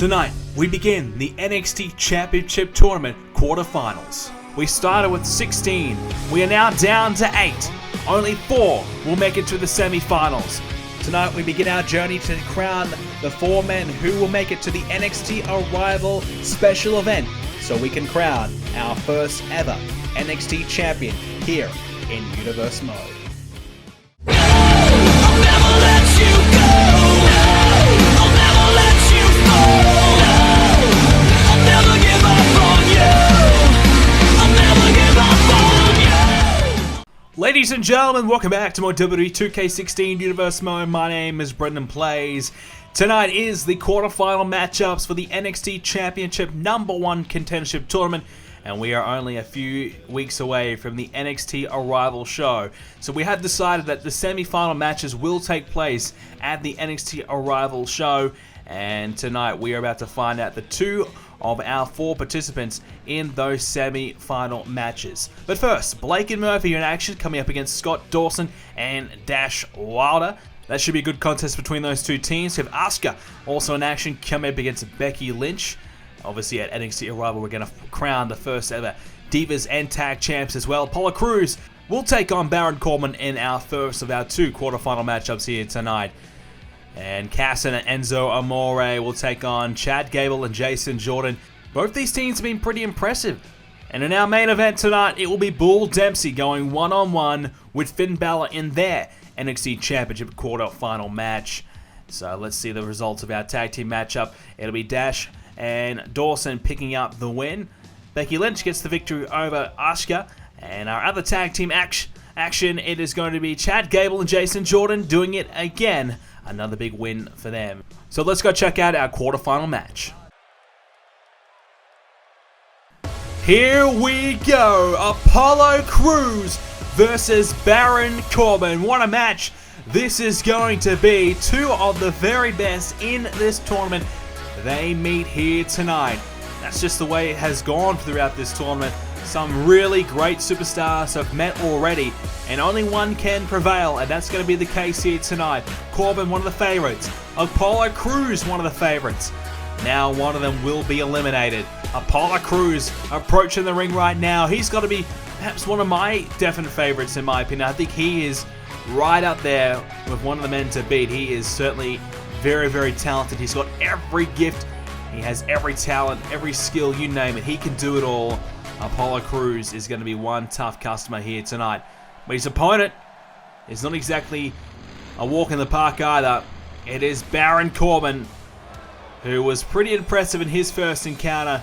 Tonight, we begin the NXT Championship Tournament quarterfinals. We started with 16, we are now down to 8. Only 4 will make it to the semi-finals. Tonight we begin our journey to crown the 4 men who will make it to the NXT Arrival Special Event, so we can crown our first ever NXT Champion here in Universe Mode. Ladies and gentlemen, welcome back to more WWE 2k16 Universe Mode. My name is BrendenPlayz. Tonight is the quarterfinal matchups for the NXT Championship #1 Contendership Tournament, and we are only a few weeks away from the NXT Arrival show. So we have decided that the semi-final matches will take place at the NXT Arrival show, and tonight we are about to find out the 2 of our 4 participants in those semi-final matches. But first, Blake and Murphy are in action, coming up against Scott Dawson and Dash Wilder. That should be a good contest between those 2 teams. We have Asuka also in action, coming up against Becky Lynch. Obviously at NXT Arrival, we're going to crown the first ever Divas and Tag Champs as well. Apollo Crews will take on Baron Corbin in our first of our 2 quarterfinal matchups here tonight. And Cass and Enzo Amore will take on Chad Gable and Jason Jordan. Both these teams have been pretty impressive. And in our main event tonight, it will be Bull Dempsey going one-on-one with Finn Balor in their NXT Championship quarterfinal match. So let's see the results of our tag team matchup. It'll be Dash and Dawson picking up the win. Becky Lynch gets the victory over Asuka. And our other tag team action, it is going to be Chad Gable and Jason Jordan doing it again. Another big win for them. So let's go check out our quarterfinal match. Here we go. Apollo Crews versus Baron Corbin. What a match this is going to be. 2 of the very best in this tournament. They meet here tonight. That's just the way it has gone throughout this tournament. Some really great superstars have met already, and only one can prevail, and that's going to be the case here tonight. Corbin, one of the favorites. Apollo Crews, one of the favorites. Now one of them will be eliminated. Apollo Crews approaching the ring right now. He's got to be perhaps one of my definite favorites in my opinion. I think he is right up there with one of the men to beat. He is certainly very, very talented. He's got every gift. He has every talent, every skill, you name it. He can do it all. Apollo Crews is going to be one tough customer here tonight. But his opponent is not exactly a walk in the park either. It is Baron Corbin, who was pretty impressive in his first encounter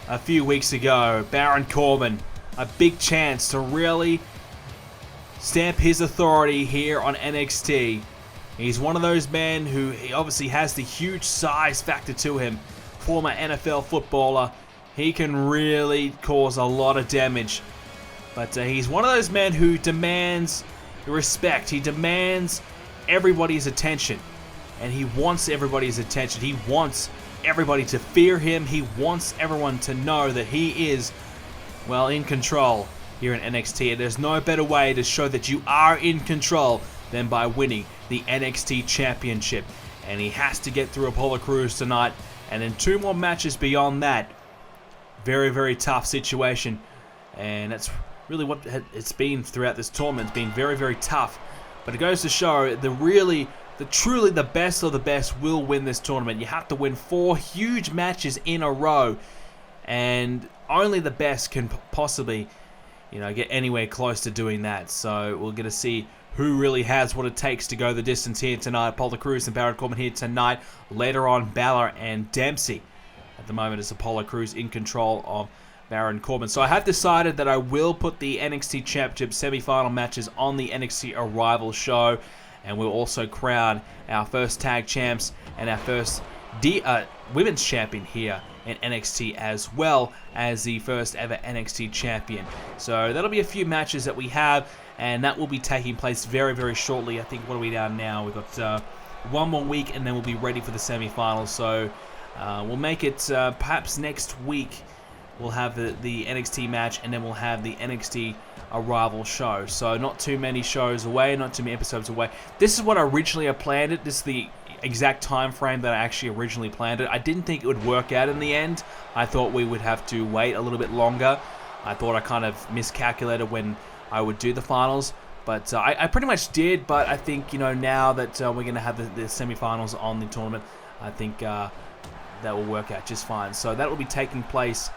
a few weeks ago. Baron Corbin, a big chance to really stamp his authority here on NXT. He's one of those men who he obviously has the huge size factor to him. Former NFL footballer. He can really cause a lot of damage. But he's one of those men who demands respect. He demands everybody's attention. And he wants everybody's attention. He wants everybody to fear him. He wants everyone to know that he is, well, in control here in NXT. And there's no better way to show that you are in control than by winning the NXT Championship. And he has to get through Apollo Crews tonight. And in 2 more matches beyond that. Very, very tough situation, and that's really what it's been throughout this tournament. It's been very, very tough, but it goes to show truly the best of the best will win this tournament. You have to win 4 huge matches in a row, and only the best can possibly, get anywhere close to doing that. So we're going to see who really has what it takes to go the distance here tonight. Apollo Crews and Baron Corbin here tonight. Later on, Balor and Dempsey. At the moment, it's Apollo Crews in control of Baron Corbin. So I have decided that I will put the NXT Championship semi-final matches on the NXT Arrival show. And we'll also crown our first tag champs and our first women's champion here in NXT, as well as the first ever NXT champion. So that'll be a few matches that we have, and that will be taking place very, very shortly. I think, what are we down now? We've got 1 more week, and then we'll be ready for the semi-finals. So we'll make it perhaps next week. We'll have the NXT match, and then we'll have the NXT Arrival show. So not too many shows away, not too many episodes away. This is what originally I planned it. This is the exact time frame that I actually originally planned it. I didn't think it would work out in the end. I thought we would have to wait a little bit longer. I thought I kind of miscalculated when I would do the finals. But I pretty much did, but I think, you know, now that we're going to have the semifinals on the tournament, I think that will work out just fine. So that will be taking place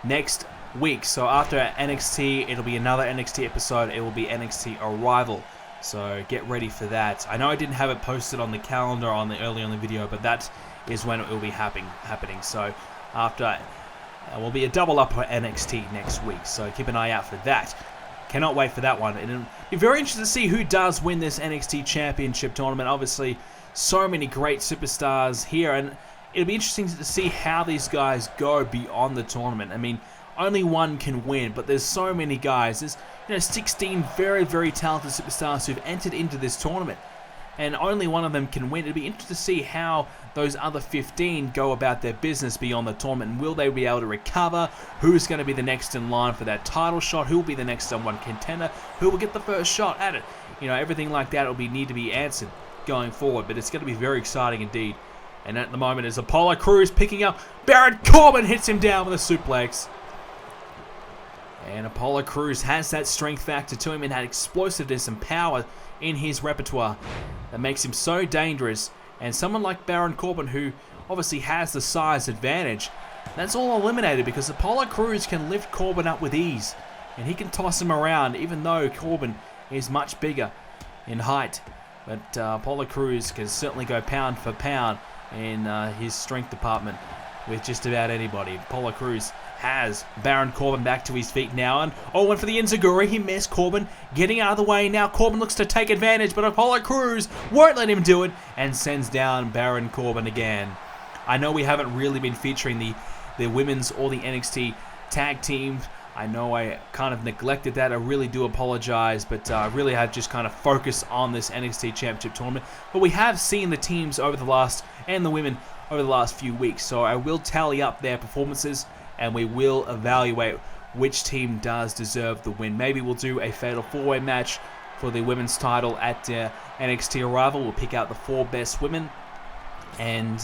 next week. So after NXT, it'll be another NXT episode. It will be NXT Arrival. So get ready for that. I know I didn't have it posted on the calendar early on the video, but that is when it will be happening. So after, will be a double up for NXT next week. So keep an eye out for that. Cannot wait for that one. And it'll be very interesting to see who does win this NXT Championship Tournament. Obviously, so many great superstars here, and it'll be interesting to see how these guys go beyond the tournament. I mean, only one can win, but there's so many guys. There's 16 very, very talented superstars who've entered into this tournament, and only one of them can win. It'll be interesting to see how those other 15 go about their business beyond the tournament, and will they be able to recover? Who's going to be the next in line for that title shot? Who will be the next #1 contender? Who will get the first shot at it? You know, everything like that will need to be answered going forward, but it's going to be very exciting indeed. And at the moment is Apollo Crews picking up. Baron Corbin hits him down with a suplex. And Apollo Crews has that strength factor to him and that explosiveness and power in his repertoire that makes him so dangerous. And someone like Baron Corbin, who obviously has the size advantage, that's all eliminated because Apollo Crews can lift Corbin up with ease. And he can toss him around even though Corbin is much bigger in height. But Apollo Crews can certainly go pound for pound in his strength department with just about anybody. Apollo Crews has Baron Corbin back to his feet now, and went for the Enziguri. He missed. Corbin getting out of the way now. Corbin looks to take advantage, but Apollo Crews won't let him do it and sends down Baron Corbin again. I know we haven't really been featuring the women's or the NXT tag teams. I know I kind of neglected that. I really do apologize, but I really have just kind of focused on this NXT Championship Tournament. But we have seen the teams over the last, and the women over the last few weeks, so I will tally up their performances and we will evaluate which team does deserve the win. Maybe we'll do a fatal 4-way match for the women's title at NXT Arrival. We'll pick out the 4 best women, and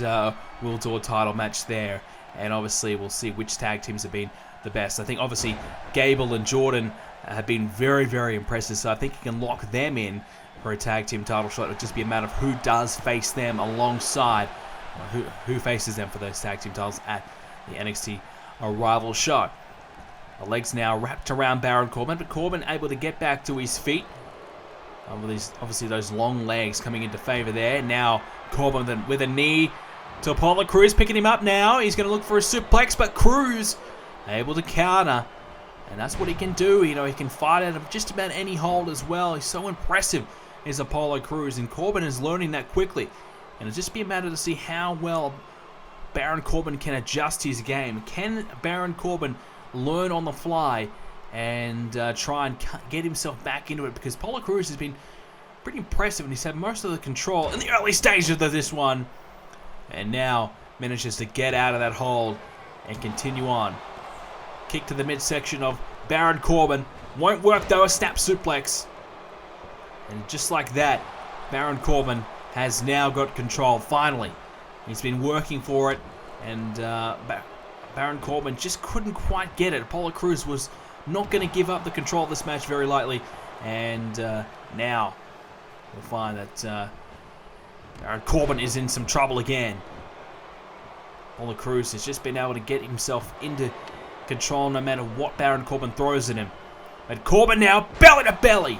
we'll do a title match there. And obviously, we'll see which tag teams have been the best. I think obviously Gable and Jordan have been very, very impressive, so I think you can lock them in for a tag team title shot. It'll just be a matter of who does face them alongside, who faces them for those tag team titles at the NXT Arrival shot. The legs now wrapped around Baron Corbin, but Corbin able to get back to his feet. Obviously those long legs coming into favor there. Now Corbin with a knee to Apollo Crews, picking him up now. He's going to look for a suplex, but Crews able to counter. And that's what he can do. You know, he can fight out of just about any hold as well. He's so impressive, is Apollo Crews, and Corbin is learning that quickly. And it'll just be a matter to see how well Baron Corbin can adjust his game. Can Baron Corbin learn on the fly and try and get himself back into it? Because Apollo Crews has been pretty impressive and he's had most of the control in the early stages of this one. And now manages to get out of that hold and continue on. Kick to the midsection of Baron Corbin. Won't work though, a snap suplex. And just like that, Baron Corbin has now got control, finally. He's been working for it, and Baron Corbin just couldn't quite get it. Apollo Crews was not going to give up the control of this match very lightly, and now we'll find that Baron Corbin is in some trouble again. Apollo Crews has just been able to get himself into control no matter what Baron Corbin throws at him. But Corbin now belly to belly,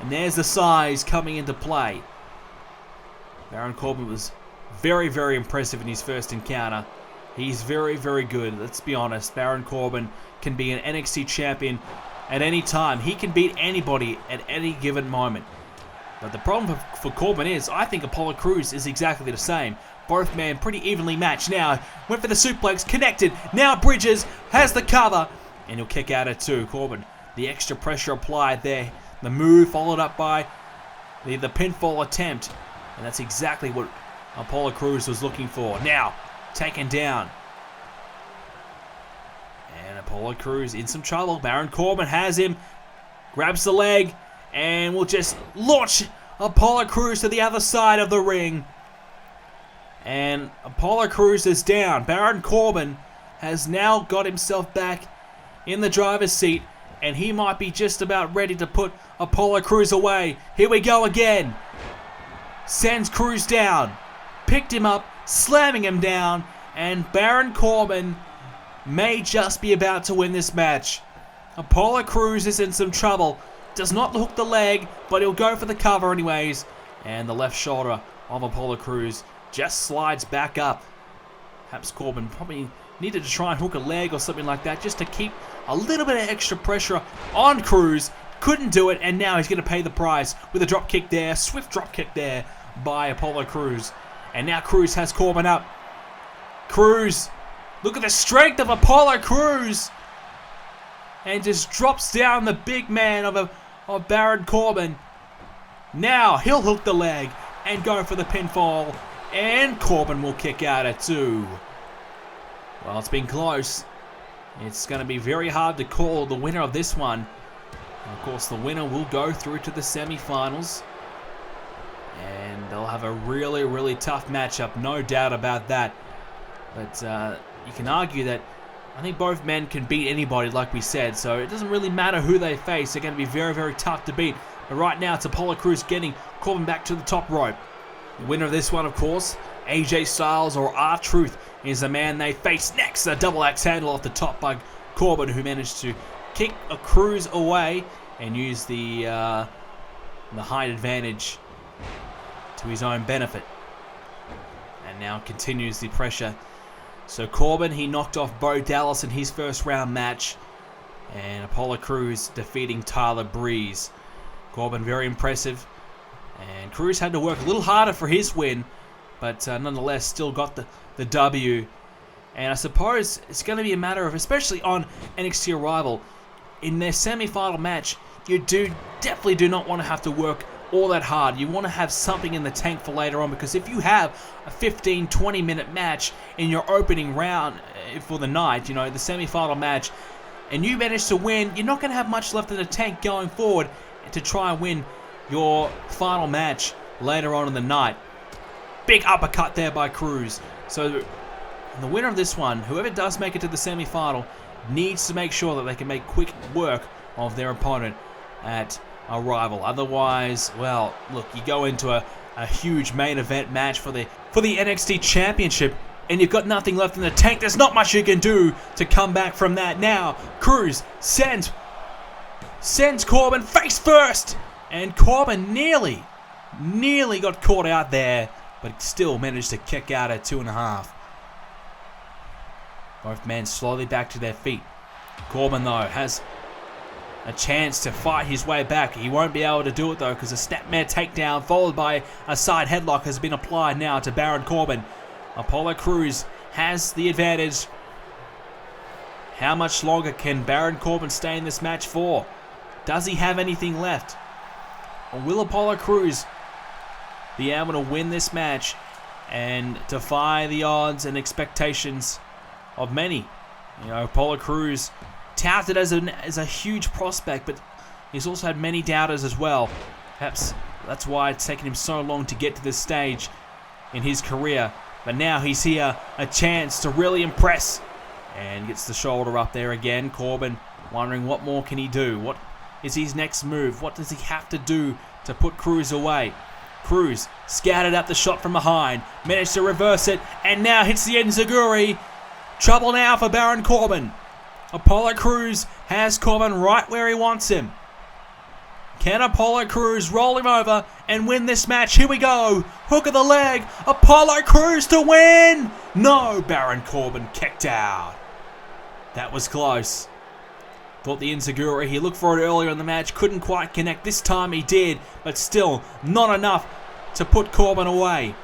and there's the size coming into play. Baron Corbin was very, very impressive in his first encounter. He's very, very good. Let's be honest. Baron Corbin can be an NXT champion at any time. He can beat anybody at any given moment. But the problem for Corbin is, I think Apollo Crews is exactly the same. Both men pretty evenly matched. Now, went for the suplex, connected. Now Bridges has the cover, and he'll kick out at 2. Corbin, the extra pressure applied there. The move followed up by the pinfall attempt. And that's exactly what Apollo Crews was looking for. Now, taken down. And Apollo Crews in some trouble. Baron Corbin has him. Grabs the leg. And will just launch Apollo Crews to the other side of the ring. And Apollo Crews is down. Baron Corbin has now got himself back in the driver's seat, and he might be just about ready to put Apollo Crews away. Here we go again. Sends Crews down. Picked him up, slamming him down, and Baron Corbin may just be about to win this match. Apollo Crews is in some trouble. Does not hook the leg, but he'll go for the cover anyways. And the left shoulder of Apollo Crews just slides back up. Perhaps Corbin probably needed to try and hook a leg or something like that just to keep a little bit of extra pressure on Crews. Couldn't do it, and now he's going to pay the price with a drop kick there. Swift drop kick there by Apollo Crews. And now Crews has Corbin up. Crews, look at the strength of Apollo Crews. And just drops down the big man of Baron Corbin. Now he'll hook the leg and go for the pinfall. And Corbin will kick out at 2. Well, it's been close. It's going to be very hard to call the winner of this one. And of course, the winner will go through to the semi-finals. And they'll have a really, really tough matchup, no doubt about that. But you can argue that I think both men can beat anybody, like we said. So it doesn't really matter who they face. They're going to be very, very tough to beat. But right now, it's Apollo Crews getting Corbin back to the top rope. The winner of this one, of course, AJ Styles or R-Truth, is the man they face next. A double axe handle off the top by Corbin, who managed to kick a Crews away and use the height advantage to his own benefit. And now continues the pressure. So Corbin, he knocked off Bo Dallas in his first round match. And Apollo Crews defeating Tyler Breeze. Corbin very impressive. And Crews had to work a little harder for his win. But nonetheless still got the W. And I suppose it's going to be a matter of, especially on NXT Arrival, in their semi-final match, you definitely do not want to have to work all that hard. You want to have something in the tank for later on, because if you have a 15-20 minute match in your opening round for the night, you know, the semi-final match, and you manage to win, you're not going to have much left in the tank going forward to try and win your final match later on in the night. Big uppercut there by Crews. So the winner of this one, whoever does make it to the semi-final, needs to make sure that they can make quick work of their opponent at Arrival. Otherwise, well, look, you go into a huge main event match for the NXT Championship, and you've got nothing left in the tank. There's not much you can do to come back from that. Now, Crews sends Corbin face first, and Corbin nearly got caught out there, but still managed to kick out at 2.5. Both men slowly back to their feet. Corbin, though, has a chance to fight his way back. He won't be able to do it, though, because a snapmare takedown followed by a side headlock has been applied now to Baron Corbin. Apollo Crews has the advantage. How much longer can Baron Corbin stay in this match for? Does he have anything left? Or will Apollo Crews be able to win this match and defy the odds and expectations of many? You know, Apollo Crews touted as a huge prospect, but he's also had many doubters as well. Perhaps that's why it's taken him so long to get to this stage in his career. But now he's here, a chance to really impress. And gets the shoulder up there again. Corbin wondering what more can he do. What is his next move? What does he have to do to put Crews away? Crews scouted up the shot from behind, managed to reverse it, and now hits the enziguri. Trouble now for Baron Corbin. Apollo Crews has Corbin right where he wants him. Can Apollo Crews roll him over and win this match? Here we go. Hook of the leg. Apollo Crews to win. No, Baron Corbin kicked out. That was close. Thought the enziguri, he looked for it earlier in the match, couldn't quite connect. This time he did, but still not enough to put Corbin away.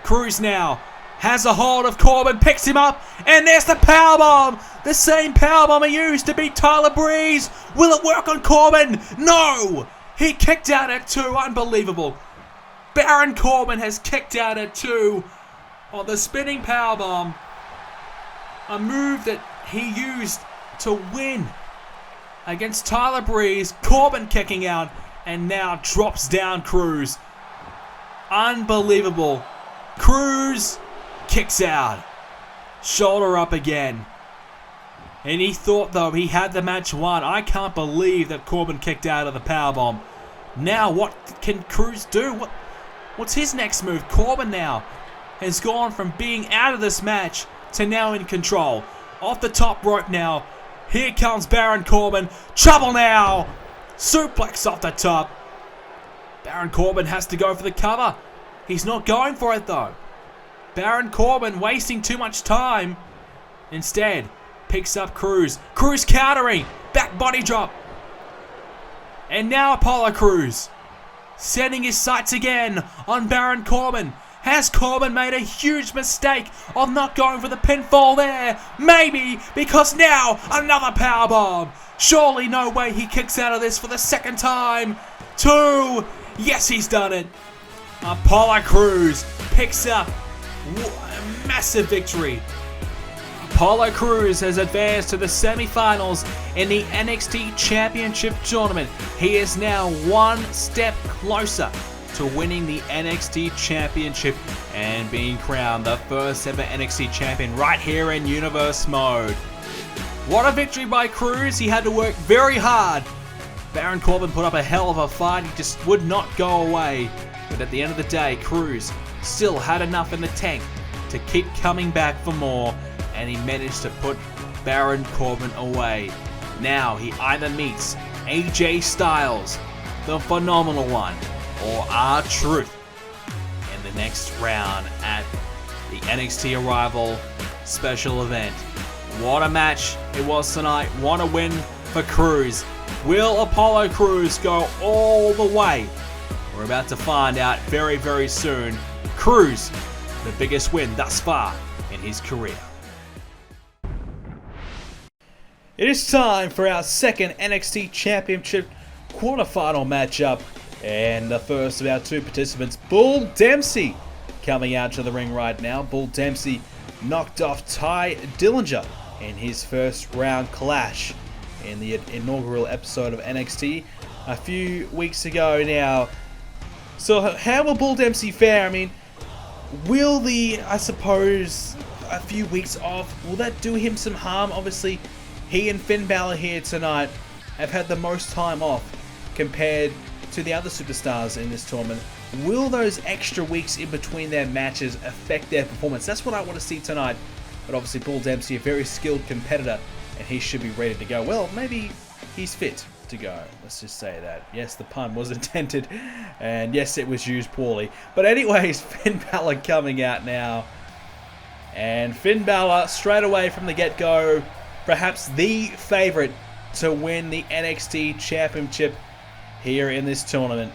Crews now has a hold of Corbin, picks him up, and there's the powerbomb! The same powerbomb he used to beat Tyler Breeze. Will it work on Corbin? No! He kicked out at 2. Unbelievable. Baron Corbin has kicked out at 2 on the spinning powerbomb. A move that he used to win against Tyler Breeze. Corbin kicking out, and now drops down Crews. Unbelievable. Crews Kicks out. Shoulder up again. And he thought, though, he had the match won. I can't believe that Corbin kicked out of the powerbomb. Now, what can Cruz do? What's his next move? Corbin now has gone from being out of this match to now in control. Off the top rope now. Here comes Baron Corbin. Trouble now. Suplex off the top. Baron Corbin has to go for the cover. He's not going for it, though. Baron Corbin wasting too much time. Instead, picks up Cruz. Cruz countering. Back body drop. And now Apollo Crews setting his sights again on Baron Corbin. Has Corbin made a huge mistake of not going for the pinfall there? Maybe, because now another powerbomb. Surely no way he kicks out of this for the second time. 2. Yes, he's done it. Apollo Crews picks up a massive victory. Apollo Crews has advanced to the semi-finals in the NXT Championship Tournament. He is now one step closer to winning the NXT Championship and being crowned the first ever NXT Champion right here in Universe Mode. What a victory by Crews. He had to work very hard. Baron Corbin put up a hell of a fight. He just would not go away. But at the end of the day, Crews still had enough in the tank to keep coming back for more. And he managed to put Baron Corbin away. Now he either meets AJ Styles, the phenomenal one, or R-Truth in the next round at the NXT Arrival Special Event. What a match it was tonight. What a win for Crews. Will Apollo Crews go all the way? We're about to find out very, very soon. Crews, the biggest win thus far in his career. It is time for our second NXT Championship quarterfinal matchup. And the first of our two participants, Bull Dempsey, coming out to the ring right now. Bull Dempsey knocked off Ty Dillinger in his first round clash in the inaugural episode of NXT a few weeks ago now. So how will Bull Dempsey fare? I mean, will I suppose, a few weeks off, will that do him some harm? Obviously, he and Finn Balor here tonight have had the most time off compared to the other superstars in this tournament. Will those extra weeks in between their matches affect their performance? That's what I want to see tonight. But obviously Bull Dempsey, a very skilled competitor, and he should be ready to go. Well, maybe he's fit to go. Let's just say that. Yes, the pun was intended, and yes, it was used poorly. But anyways, Finn Balor coming out now. And Finn Balor, straight away from the get-go, perhaps the favorite to win the NXT Championship here in this tournament.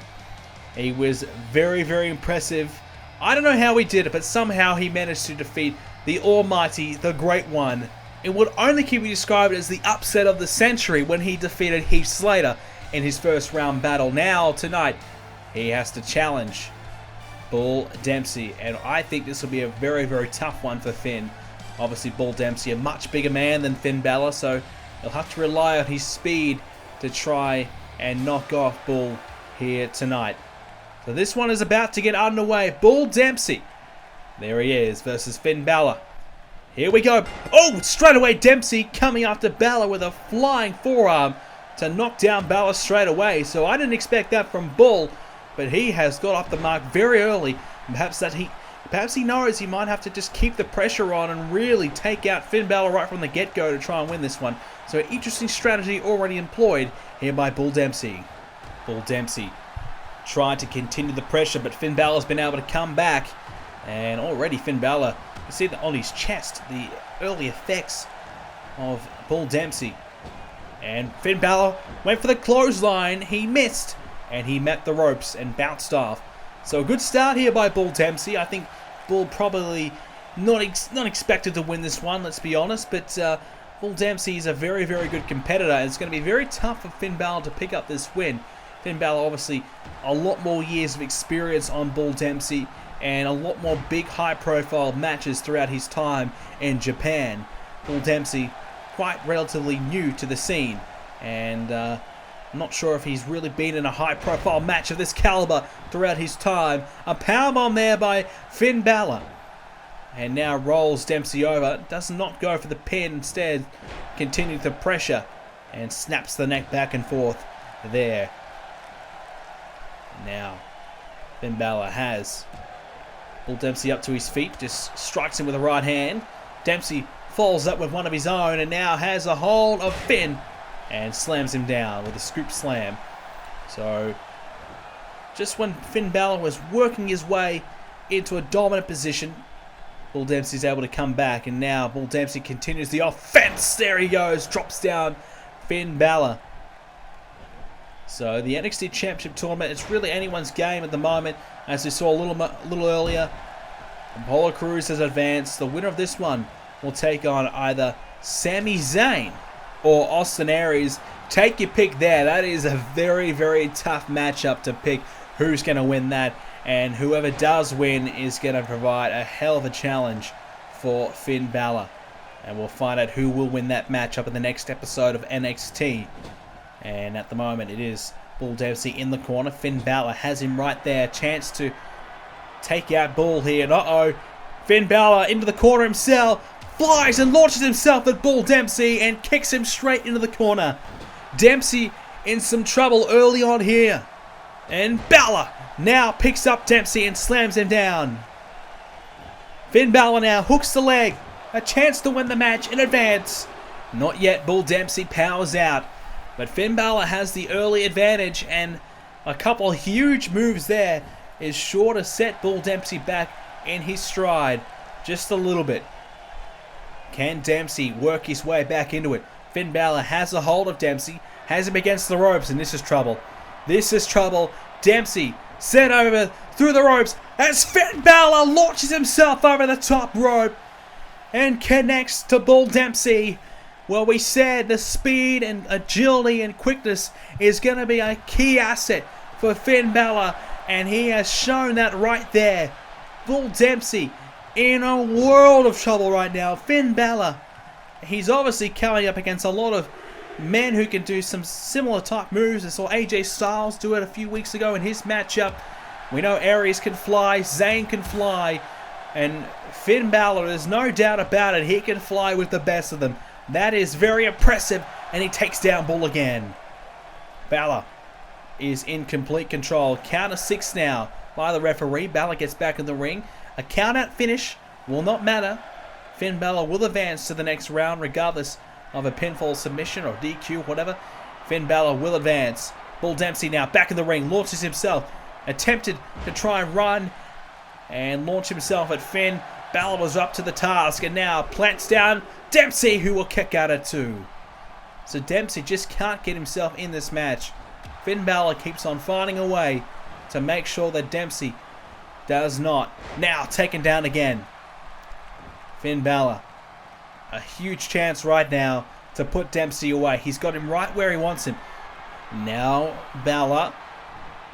He was very, very impressive. I don't know how he did it, but somehow he managed to defeat the almighty, the great one. It would only keep be described as the upset of the century when he defeated Heath Slater in his first round battle. Now, tonight, he has to challenge Bull Dempsey, and I think this will be a very, very tough one for Finn. Obviously, Bull Dempsey, a much bigger man than Finn Balor, so he'll have to rely on his speed to try and knock off Bull here tonight. So this one is about to get underway. Bull Dempsey, there he is, versus Finn Balor. Here we go. Oh, straight away Dempsey coming after Balor with a flying forearm to knock down Balor straight away. So I didn't expect that from Bull, but he has got off the mark very early. Perhaps he knows he might have to just keep the pressure on and really take out Finn Balor right from the get-go to try and win this one. So interesting strategy already employed here by Bull Dempsey. Bull Dempsey tried to continue the pressure, but Finn Balor's been able to come back. And already Finn Balor, you see that on his chest, the early effects of Bull Dempsey. And Finn Balor went for the clothesline. He missed, and he met the ropes and bounced off. So a good start here by Bull Dempsey. I think Bull probably not expected to win this one, let's be honest. But Bull Dempsey is a very, very good competitor. And it's going to be very tough for Finn Balor to pick up this win. Finn Balor, obviously, a lot more years of experience on Bull Dempsey and a lot more big, high-profile matches throughout his time in Japan. Bull Dempsey, quite relatively new to the scene. And I'm not sure if he's really been in a high-profile match of this caliber throughout his time. A powerbomb there by Finn Balor. And now rolls Dempsey over. Does not go for the pin. Instead, continues the pressure. And snaps the neck back and forth there. Now, Finn Balor has Bull Dempsey up to his feet. Just strikes him with a right hand. Dempsey falls up with one of his own. And now has a hold of Finn. And slams him down with a scoop slam. So, just when Finn Balor was working his way into a dominant position, Bull Dempsey's able to come back, and now Bull Dempsey continues the offense. There he goes, drops down Finn Balor. So the NXT Championship Tournament, it's really anyone's game at the moment. As we saw a little earlier, Apollo Crews has advanced. The winner of this one will take on either Sami Zayn or Austin Aries. Take your pick there. That is a very, very tough matchup to pick who's going to win that. And whoever does win is going to provide a hell of a challenge for Finn Balor. And we'll find out who will win that matchup in the next episode of NXT. And at the moment it is Bull Dempsey in the corner. Finn Balor has him right there. Chance to take out Bull here. And uh-oh. Finn Balor into the corner himself. Flies and launches himself at Bull Dempsey and kicks him straight into the corner. Dempsey in some trouble early on here. And Balor now picks up Dempsey and slams him down. Finn Balor now hooks the leg. A chance to win the match in advance. Not yet. Bull Dempsey powers out. But Finn Balor has the early advantage, and a couple huge moves there is sure to set Bull Dempsey back in his stride just a little bit. Can Dempsey work his way back into it? Finn Balor has a hold of Dempsey, has him against the ropes, and this is trouble. This is trouble. Dempsey sent over through the ropes as Finn Balor launches himself over the top rope and connects to Bull Dempsey. Well, we said the speed and agility and quickness is going to be a key asset for Finn Balor, and he has shown that right there. Bull Dempsey in a world of trouble right now. Finn Balor, he's obviously coming up against a lot of men who can do some similar type moves. I saw AJ Styles do it a few weeks ago in his matchup. We know Aries can fly, Zayn can fly, and Finn Balor, there's no doubt about it, he can fly with the best of them. That is very impressive, and he takes down Bull again. Balor is in complete control. Count of 6 now by the referee. Balor gets back in the ring. A count-out finish will not matter. Finn Balor will advance to the next round regardless of a pinfall, submission, or DQ, whatever. Finn Balor will advance. Bull Dempsey now back in the ring, launches himself. Attempted to try and run and launch himself at Finn. Balor was up to the task and now plants down Dempsey, who will kick out at 2. So Dempsey just can't get himself in this match. Finn Balor keeps on finding a way to make sure that Dempsey does not. Now taken down again. Finn Balor, a huge chance right now to put Dempsey away. He's got him right where he wants him. Now Balor,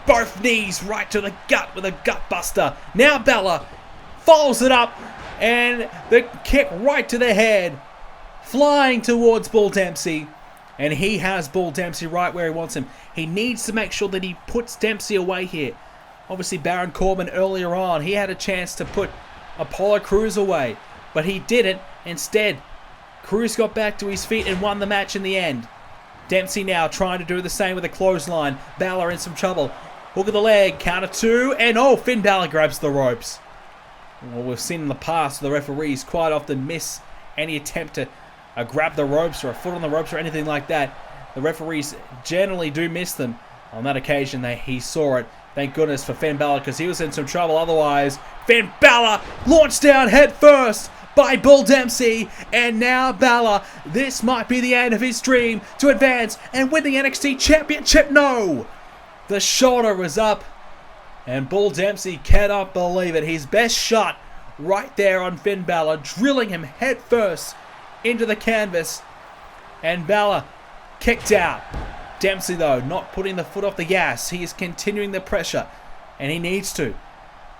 both knees right to the gut with a gut buster. Now Balor follows it up and the kick right to the head, flying towards Bull Dempsey. And he has Bull Dempsey right where he wants him. He needs to make sure that he puts Dempsey away here. Obviously Baron Corbin earlier on, he had a chance to put Apollo Crews away, but he didn't. Instead, Crews got back to his feet and won the match in the end. Dempsey now trying to do the same with a clothesline. Balor in some trouble. Hook of the leg, count of 2, and oh, Finn Balor grabs the ropes. Well, we've seen in the past the referees quite often miss any attempt to grab the ropes or a foot on the ropes or anything like that. The referees generally do miss them. On that occasion, he saw it. Thank goodness for Finn Balor, because he was in some trouble otherwise. Finn Balor launched down head first by Bull Dempsey, and now Balor, this might be the end of his dream to advance and win the NXT Championship. No! The shoulder was up, and Bull Dempsey cannot believe it. His best shot right there on Finn Balor, drilling him head first into the canvas, and Balor kicked out. Dempsey, though, not putting the foot off the gas. He is continuing the pressure, and he needs to,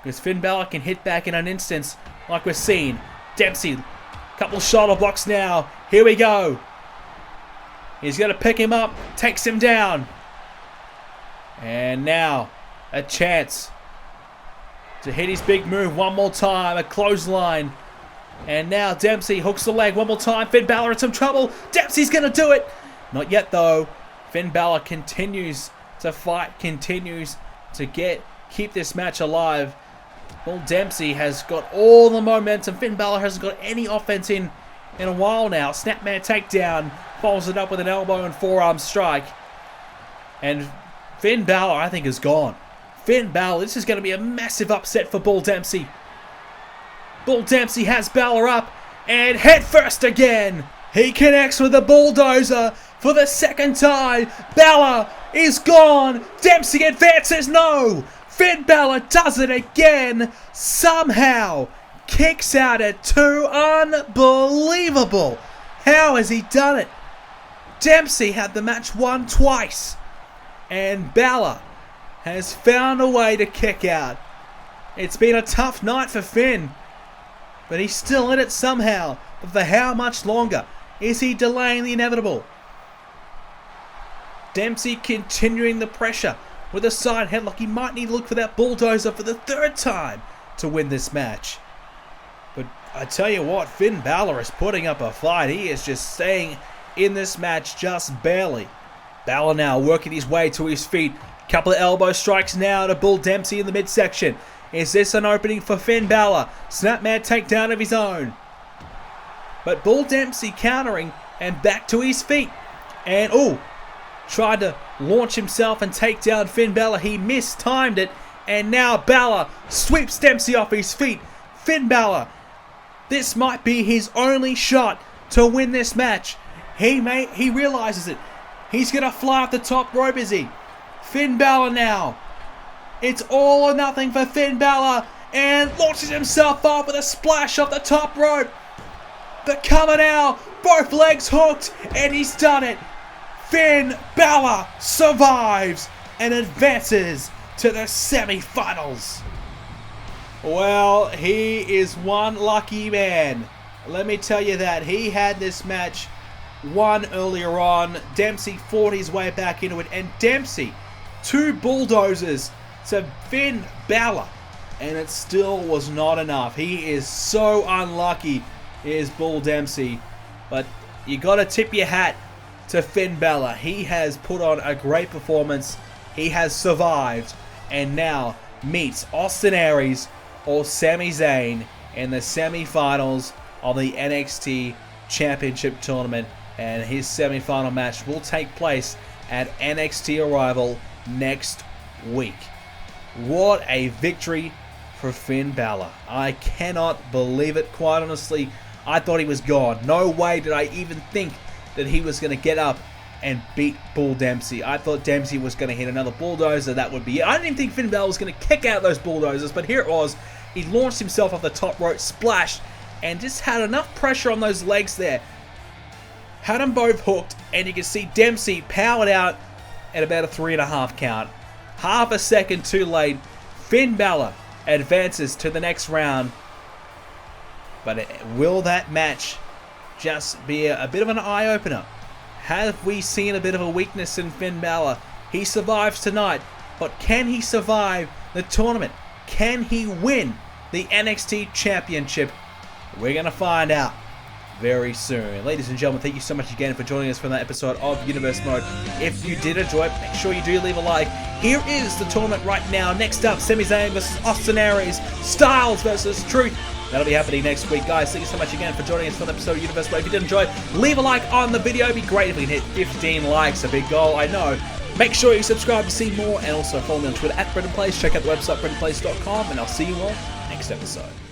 because Finn Balor can hit back in an instance like we've seen. Dempsey, couple shoulder blocks now. Here we go. He's going to pick him up, takes him down. And now, a chance to hit his big move one more time. A clothesline And now Dempsey hooks the leg one more time. Finn Balor in some trouble. Dempsey's going to do it. Not yet, though. Finn Balor continues to fight, continues to keep this match alive. Well, Dempsey has got all the momentum. Finn Balor hasn't got any offense in a while now. Snapman takedown. Follows it up with an elbow and forearm strike. And Finn Balor, I think, is gone. Finn Balor, this is going to be a massive upset for Bull Dempsey. Bull Dempsey has Balor up and head first again. He connects with the bulldozer for the second time. Balor is gone. Dempsey advances. No. Finn Balor does it again. Somehow kicks out at 2. Unbelievable. How has he done it? Dempsey had the match won twice. And Balor has found a way to kick out. It's been a tough night for Finn. But he's still in it somehow. But for how much longer? Is he delaying the inevitable? Dempsey continuing the pressure with a side headlock. He might need to look for that bulldozer for the 3rd time to win this match. But I tell you what, Finn Balor is putting up a fight. He is just staying in this match just barely. Balor now working his way to his feet. Couple of elbow strikes now to Bull Dempsey in the midsection. Is this an opening for Finn Balor? Snapman takedown of his own. But Bull Dempsey countering and back to his feet. And tried to launch himself and take down Finn Balor. He mistimed it. And now Balor sweeps Dempsey off his feet. Finn Balor, this might be his only shot to win this match. He realizes it. He's going to fly off the top rope, is he? Finn Balor now. It's all or nothing for Finn Balor. And launches himself off with a splash off the top rope. The cover now. Both legs hooked. And he's done it. Finn Balor survives and advances to the semi-finals. Well, he is one lucky man. Let me tell you that. He had this match won earlier on. Dempsey fought his way back into it. And Dempsey, 2 bulldozers to Finn Balor. And it still was not enough. He is so unlucky, is Bull Dempsey. But you got to tip your hat to Finn Balor. He has put on a great performance. He has survived. And now meets Austin Aries or Sami Zayn in the semi-finals of the NXT Championship Tournament. And his semi-final match will take place at NXT Arrival next week. What a victory for Finn Balor. I cannot believe it, quite honestly. I thought he was gone. No way did I even think that he was going to get up and beat Bull Dempsey. I thought Dempsey was going to hit another bulldozer. That would be it. I didn't even think Finn Balor was going to kick out those bulldozers, but here it was. He launched himself off the top rope, splashed, and just had enough pressure on those legs there. Had them both hooked, and you can see Dempsey powered out at about a 3.5 count. Half a second too late. Finn Balor advances to the next round. But will that match just be a bit of an eye-opener? Have we seen a bit of a weakness in Finn Balor? He survives tonight, but can he survive the tournament? Can he win the NXT Championship? We're going to find out very soon. Ladies and gentlemen, thank you so much again for joining us for that episode of Universe Mode. If you did enjoy it, make sure you do leave a like. Here is the tournament right now. Next up, Sami Zayn versus Austin Aries, Styles versus Truth. That'll be happening next week, guys. Thank you so much again for joining us for the episode of Universe Mode. If you did enjoy, leave a like on the video. It'd be great if we can hit 15 likes. A big goal, I know. Make sure you subscribe to see more, and also follow me on Twitter at BrendenPlayz. Check out the website BrendenPlayz.com, and I'll see you all next episode.